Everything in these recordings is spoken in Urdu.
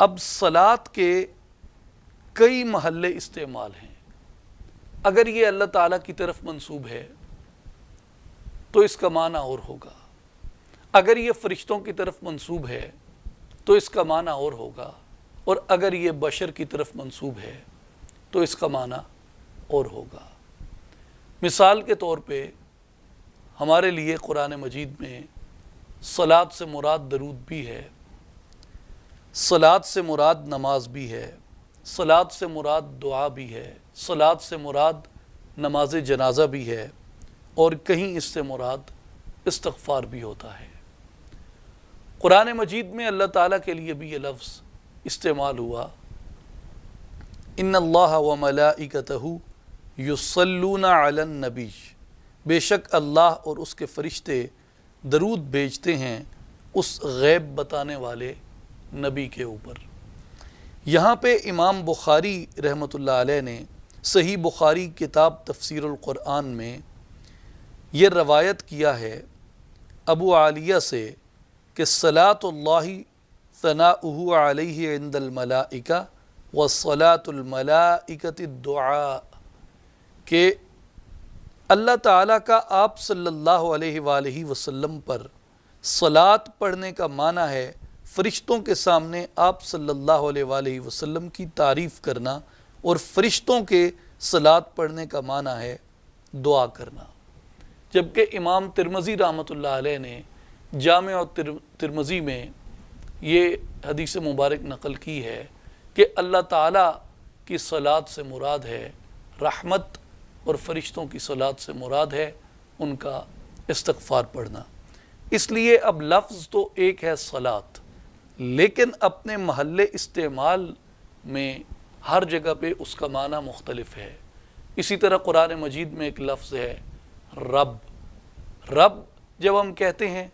اب صلات کے کئی محلے استعمال ہیں. اگر یہ اللہ تعالیٰ کی طرف منسوب ہے تو اس کا معنی اور ہوگا. اگر یہ فرشتوں کی طرف منسوب ہے تو اس کا معنی اور ہوگا. اور اگر یہ بشر کی طرف منسوب ہے تو اس کا معنی اور ہوگا. مثال کے طور پہ ہمارے لیے قرآن مجید میں صلات سے مراد درود بھی ہے، صلات سے مراد نماز بھی ہے، صلات سے مراد دعا بھی ہے، صلات سے مراد نماز جنازہ بھی ہے، اور کہیں اس سے مراد استغفار بھی ہوتا ہے. قرآن مجید میں اللہ تعالیٰ کے لیے بھی یہ لفظ استعمال ہوا، ان اللہ و ملائکتہ یصلون علی النبی، بے شک اللہ اور اس کے فرشتے درود بھیجتے ہیں اس غیب بتانے والے نبی کے اوپر. یہاں پہ امام بخاری رحمۃ اللہ علیہ نے صحیح بخاری کتاب تفسیر القرآن میں یہ روایت کیا ہے ابو عالیہ سے کہ صلاۃ اللہ ثناؤہ علیہ عند الملائکہ وصلاۃ الملائکۃ الدعاء، کہ اللہ تعالیٰ کا آپ صلی اللہ علیہ وآلہ وسلم پر صلاۃ پڑھنے کا معنی ہے فرشتوں کے سامنے آپ صلی اللہ علیہ وآلہ وسلم کی تعریف کرنا، اور فرشتوں کے صلاۃ پڑھنے کا معنی ہے دعا کرنا. جبکہ امام ترمذی رحمۃ اللہ علیہ نے جامع ترمذی میں یہ حدیث مبارک نقل کی ہے کہ اللہ تعالیٰ کی صلاۃ سے مراد ہے رحمت، اور فرشتوں کی صلاۃ سے مراد ہے ان کا استغفار پڑھنا. اس لیے اب لفظ تو ایک ہے صلاۃ، لیکن اپنے محل استعمال میں ہر جگہ پہ اس کا معنی مختلف ہے. اسی طرح قرآن مجید میں ایک لفظ ہے رب. رب جب ہم کہتے ہیں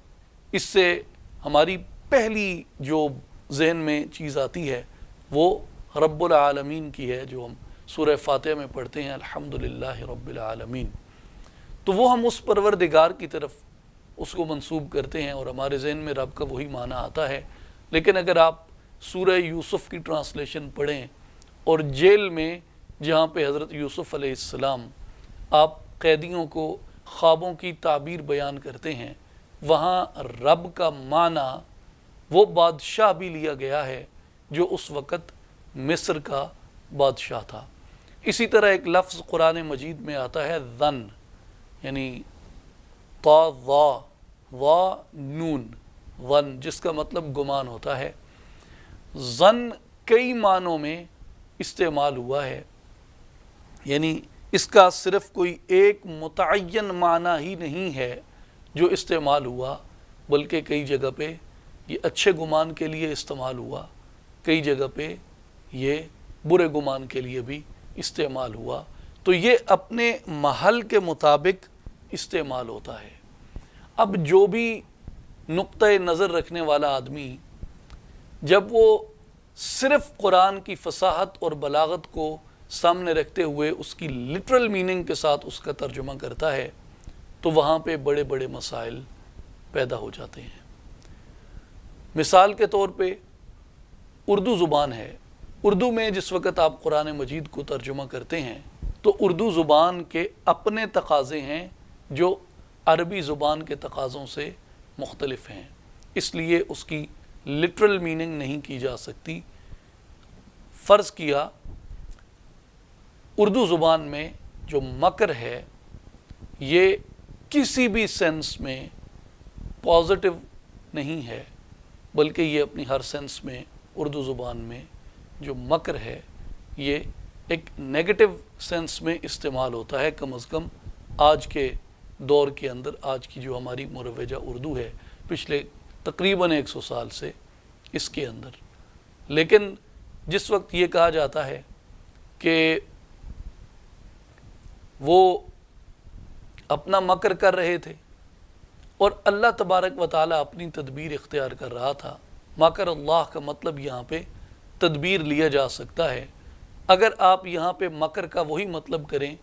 اس سے ہماری پہلی جو ذہن میں چیز آتی ہے وہ رب العالمین کی ہے، جو ہم سورہ فاتحہ میں پڑھتے ہیں الحمدللہ رب العالمین. تو وہ ہم اس پروردگار کی طرف اس کو منسوب کرتے ہیں اور ہمارے ذہن میں رب کا وہی معنی آتا ہے. لیکن اگر آپ سورہ یوسف کی ٹرانسلیشن پڑھیں اور جیل میں جہاں پہ حضرت یوسف علیہ السلام آپ قیدیوں کو خوابوں کی تعبیر بیان کرتے ہیں، وہاں رب کا معنی وہ بادشاہ بھی لیا گیا ہے جو اس وقت مصر کا بادشاہ تھا. اسی طرح ایک لفظ قرآن مجید میں آتا ہے ظن، یعنی طا ظا وا نون، ظن، جس کا مطلب گمان ہوتا ہے. ظن کئی معنوں میں استعمال ہوا ہے، یعنی اس کا صرف کوئی ایک متعین معنی ہی نہیں ہے جو استعمال ہوا، بلکہ کئی جگہ پہ یہ اچھے گمان کے لیے استعمال ہوا، کئی جگہ پہ یہ برے گمان کے لیے بھی استعمال ہوا. تو یہ اپنے محل کے مطابق استعمال ہوتا ہے. اب جو بھی نقطۂ نظر رکھنے والا آدمی جب وہ صرف قرآن کی فصاحت اور بلاغت کو سامنے رکھتے ہوئے اس کی لٹرل میننگ کے ساتھ اس کا ترجمہ کرتا ہے تو وہاں پہ بڑے بڑے مسائل پیدا ہو جاتے ہیں. مثال کے طور پہ اردو زبان ہے. اردو میں جس وقت آپ قرآن مجید کو ترجمہ کرتے ہیں تو اردو زبان کے اپنے تقاضے ہیں جو عربی زبان کے تقاضوں سے مختلف ہیں، اس لیے اس کی لٹرل میننگ نہیں کی جا سکتی. فرض کیا اردو زبان میں جو مکر ہے یہ کسی بھی سینس میں پازیٹیو نہیں ہے، بلکہ یہ اپنی ہر سینس میں اردو زبان میں جو مکر ہے یہ ایک نیگیٹو سینس میں استعمال ہوتا ہے، کم از کم آج کے دور کے اندر، آج کی جو ہماری مروجہ اردو ہے پچھلے تقریباً 100 سال سے اس کے اندر. لیکن جس وقت یہ کہا جاتا ہے کہ وہ اپنا مکر کر رہے تھے اور اللہ تبارک و تعالیٰ اپنی تدبیر اختیار کر رہا تھا، مکر اللہ کا مطلب یہاں پہ تدبیر لیا جا سکتا ہے. اگر آپ یہاں پہ مکر کا وہی مطلب کریں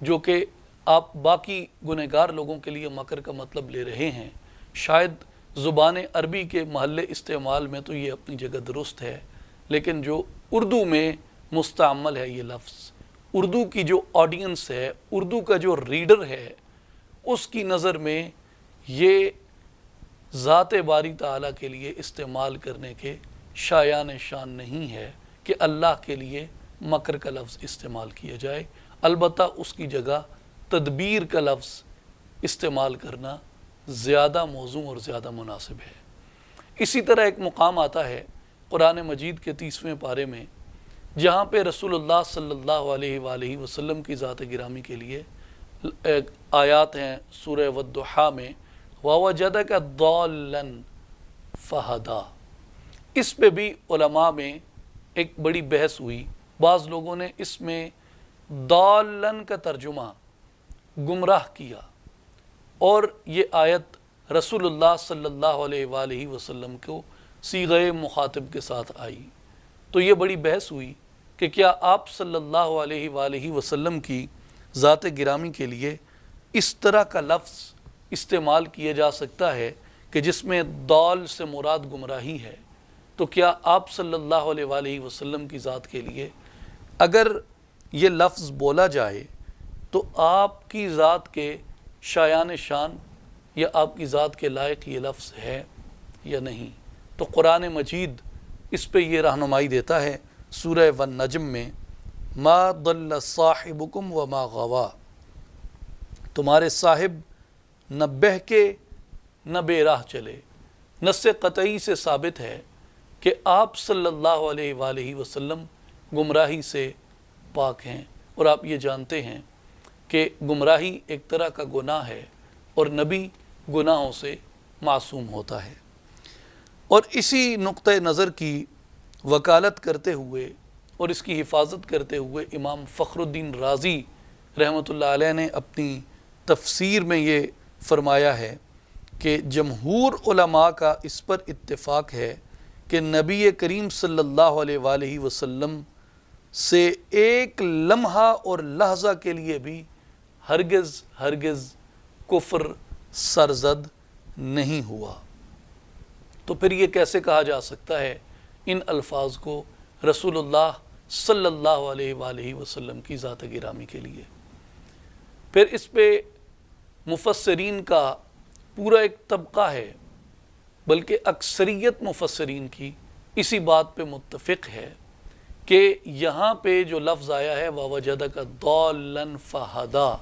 جو کہ آپ باقی گنہگار لوگوں کے لیے مکر کا مطلب لے رہے ہیں، شاید زبان عربی کے محل استعمال میں تو یہ اپنی جگہ درست ہے، لیکن جو اردو میں مستعمل ہے یہ لفظ، اردو کی جو آڈینس ہے، اردو کا جو ریڈر ہے، اس کی نظر میں یہ ذات باری تعالیٰ کے لیے استعمال کرنے کے شایان شان نہیں ہے کہ اللہ کے لیے مکر کا لفظ استعمال کیا جائے۔ البتہ اس کی جگہ تدبیر کا لفظ استعمال کرنا زیادہ موزوں اور زیادہ مناسب ہے۔ اسی طرح ایک مقام آتا ہے قرآن مجید کے 30ویں پارے میں، جہاں پہ رسول اللہ صلی اللہ علیہ وآلہ وسلم کی ذات گرامی کے لیے آیات ہیں سورہ والضحیٰ میں، وَوَجَدَكَ ضَالًّا فَہَدَىٰ۔ اس پہ بھی علماء میں ایک بڑی بحث ہوئی۔ بعض لوگوں نے اس میں ضالًا کا ترجمہ گمراہ کیا، اور یہ آیت رسول اللہ صلی اللہ علیہ وآلہ وسلم کو صیغہ مخاطب کے ساتھ آئی۔ تو یہ بڑی بحث ہوئی کہ کیا آپ صلی اللہ علیہ وآلہ وسلم کی ذات گرامی کے لیے اس طرح کا لفظ استعمال کیا جا سکتا ہے کہ جس میں ضال سے مراد گمراہی ہے؟ تو کیا آپ صلی اللہ علیہ وآلہ وسلم کی ذات کے لیے اگر یہ لفظ بولا جائے تو آپ کی ذات کے شایان شان یا آپ کی ذات کے لائق یہ لفظ ہے یا نہیں؟ تو قرآن مجید اس پہ یہ رہنمائی دیتا ہے سورہ والنجم میں، ما ضل صاحبکم وما غوا، تمہارے صاحب نہ بہکے نہ بے راہ چلے۔ نص قطعی سے ثابت ہے کہ آپ صلی اللہ علیہ وآلہ وسلم گمراہی سے پاک ہیں، اور آپ یہ جانتے ہیں کہ گمراہی ایک طرح کا گناہ ہے اور نبی گناہوں سے معصوم ہوتا ہے۔ اور اسی نقطہ نظر کی وکالت کرتے ہوئے اور اس کی حفاظت کرتے ہوئے امام فخر الدین رازی رحمۃ اللہ علیہ نے اپنی تفسیر میں یہ فرمایا ہے کہ جمہور علماء کا اس پر اتفاق ہے کہ نبی کریم صلی اللہ علیہ وآلہ وسلم سے ایک لمحہ اور لحظہ کے لیے بھی ہرگز کفر سرزد نہیں ہوا۔ تو پھر یہ کیسے کہا جا سکتا ہے ان الفاظ کو رسول اللہ صلی اللہ علیہ وآلہ وسلم کی ذات گرامی کے لیے؟ پھر اس پہ مفسرین کا پورا ایک طبقہ ہے، بلکہ اکثریت مفسرین کی اسی بات پہ متفق ہے کہ یہاں پہ جو لفظ آیا ہے وَوَجَدَكَ ضَالًّا فَہَدَىٰ،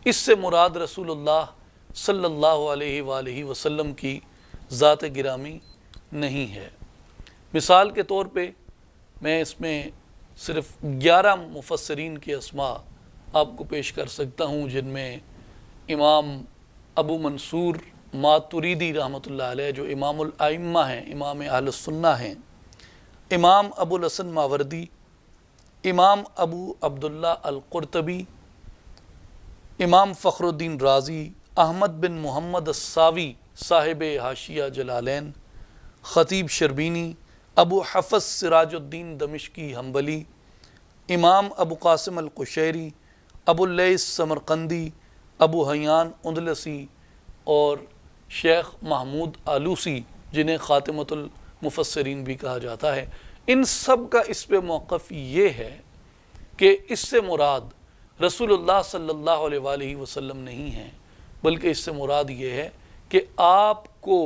اس سے مراد رسول اللہ صلی اللہ علیہ وآلہ وسلم کی ذات گرامی نہیں ہے۔ مثال کے طور پہ میں اس میں صرف 11 مفسرین کے اسماء آپ کو پیش کر سکتا ہوں، جن میں امام ابو منصور ماتریدی رحمۃ اللہ علیہ جو امام الائمہ ہیں، امام اہل السنہ ہیں، امام ابو الحسن ماوردی، امام ابو عبداللہ القرطبی، امام فخر الدین رازی، احمد بن محمد الساوی صاحب حاشیہ جلالین، خطیب شربینی، ابو حفص سراج الدین دمشقی حنبلی، امام ابو قاسم القشیری، ابو اللیث سمرقندی، ابو حیان اندلسی، اور شیخ محمود آلوسی جنہیں خاتمۃ المفسرین بھی کہا جاتا ہے۔ ان سب کا اس پہ موقف یہ ہے کہ اس سے مراد رسول اللہ صلی اللہ علیہ وآلہ وسلم نہیں ہیں، بلکہ اس سے مراد یہ ہے کہ آپ کو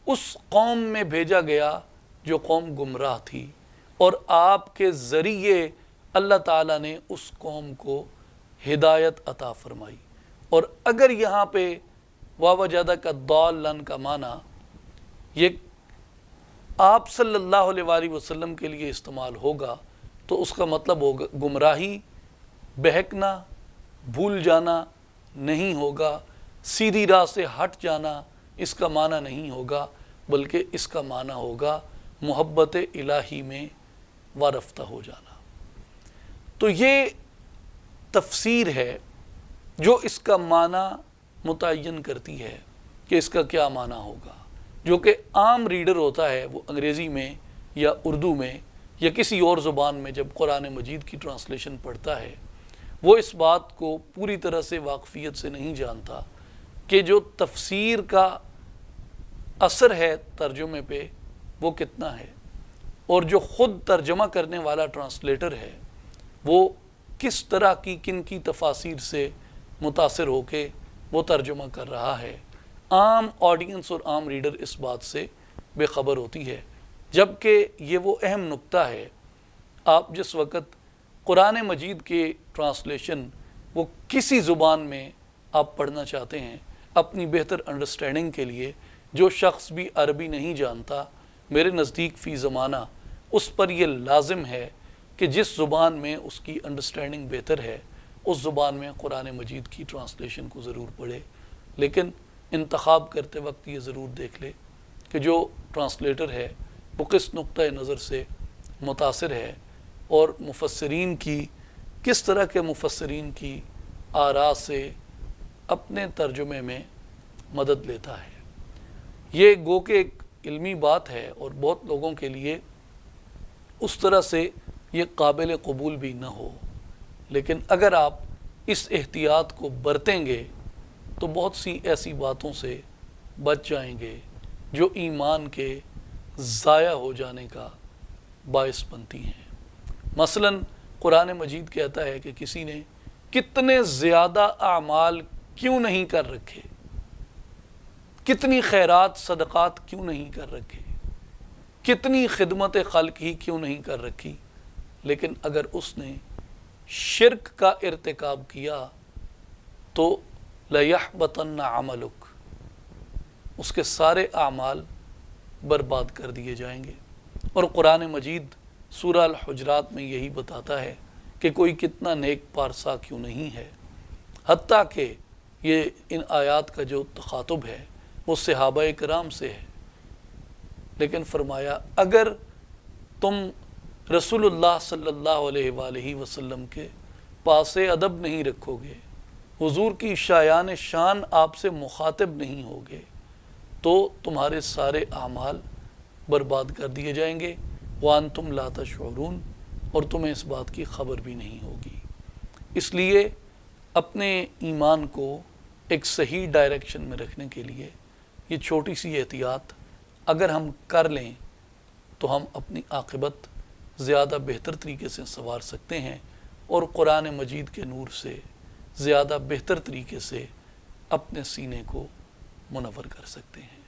اس قوم میں بھیجا گیا جو قوم گمراہ تھی، اور آپ کے ذریعے اللہ تعالیٰ نے اس قوم کو ہدایت عطا فرمائی۔ اور اگر یہاں پہ وَوَجَدَكَ ضَالًّا کا معنی یہ آپ صلی اللہ علیہ وآلہ وسلم کے لیے استعمال ہوگا تو اس کا مطلب ہوگا گمراہی، بہکنا، بھول جانا نہیں ہوگا، سیدھی راہ سے ہٹ جانا اس کا معنی نہیں ہوگا، بلکہ اس کا معنی ہوگا محبت الہی میں وارفتہ ہو جانا۔ تو یہ تفسیر ہے جو اس کا معنی متعین کرتی ہے کہ اس کا کیا معنی ہوگا۔ جو کہ عام ریڈر ہوتا ہے وہ انگریزی میں یا اردو میں یا کسی اور زبان میں جب قرآن مجید کی ٹرانسلیشن پڑھتا ہے، وہ اس بات کو پوری طرح سے واقفیت سے نہیں جانتا کہ جو تفسیر کا اثر ہے ترجمے پہ وہ کتنا ہے، اور جو خود ترجمہ کرنے والا ٹرانسلیٹر ہے وہ کس طرح کی کن کی تفاسیر سے متاثر ہو کے وہ ترجمہ کر رہا ہے۔ عام آڈینس اور عام ریڈر اس بات سے بے خبر ہوتی ہے، جبکہ یہ وہ اہم نکتہ ہے۔ آپ جس وقت قرآن مجید کے ٹرانسلیشن وہ کسی زبان میں آپ پڑھنا چاہتے ہیں اپنی بہتر انڈرسٹینڈنگ کے لیے، جو شخص بھی عربی نہیں جانتا میرے نزدیک فی زمانہ اس پر یہ لازم ہے کہ جس زبان میں اس کی انڈرسٹینڈنگ بہتر ہے اس زبان میں قرآن مجید کی ٹرانسلیشن کو ضرور پڑھے، لیکن انتخاب کرتے وقت یہ ضرور دیکھ لے کہ جو ٹرانسلیٹر ہے وہ کس نقطۂ نظر سے متاثر ہے اور مفسرین کی کس طرح کے مفسرین کی آراء سے اپنے ترجمے میں مدد لیتا ہے۔ یہ گو کہ ایک علمی بات ہے اور بہت لوگوں کے لیے اس طرح سے یہ قابل قبول بھی نہ ہو، لیکن اگر آپ اس احتیاط کو برتیں گے تو بہت سی ایسی باتوں سے بچ جائیں گے جو ایمان کے ضائع ہو جانے کا باعث بنتی ہیں۔ مثلا قرآن مجید کہتا ہے کہ کسی نے کتنے زیادہ اعمال کیوں نہیں کر رکھے، کتنی خیرات صدقات کیوں نہیں کر رکھے، کتنی خدمت خلق ہی کیوں نہیں کر رکھی، لیکن اگر اس نے شرک کا ارتکاب کیا تو لَيَحْبَطَنَّ عَمَلُكَ، اس کے سارے اعمال برباد کر دیے جائیں گے۔ اور قرآن مجید سورہ الحجرات میں یہی بتاتا ہے کہ کوئی کتنا نیک پارسا کیوں نہیں ہے، حتیٰ کہ یہ ان آیات کا جو تخاطب ہے وہ صحابہ کرام سے ہے، لیکن فرمایا اگر تم رسول اللہ صلی اللہ علیہ وآلہ وسلم کے پاس ادب نہیں رکھو گے، حضور کی شایان شان آپ سے مخاطب نہیں ہوگے، تو تمہارے سارے اعمال برباد کر دیے جائیں گے، وَأَنْتُمْ لَا تَشْعُرُونَ، اور تمہیں اس بات کی خبر بھی نہیں ہوگی۔ اس لیے اپنے ایمان کو ایک صحیح ڈائریکشن میں رکھنے کے لیے یہ چھوٹی سی احتیاط اگر ہم کر لیں تو ہم اپنی عاقبت زیادہ بہتر طریقے سے سنوار سکتے ہیں اور قرآن مجید کے نور سے زیادہ بہتر طریقے سے اپنے سینے کو منور کر سکتے ہیں۔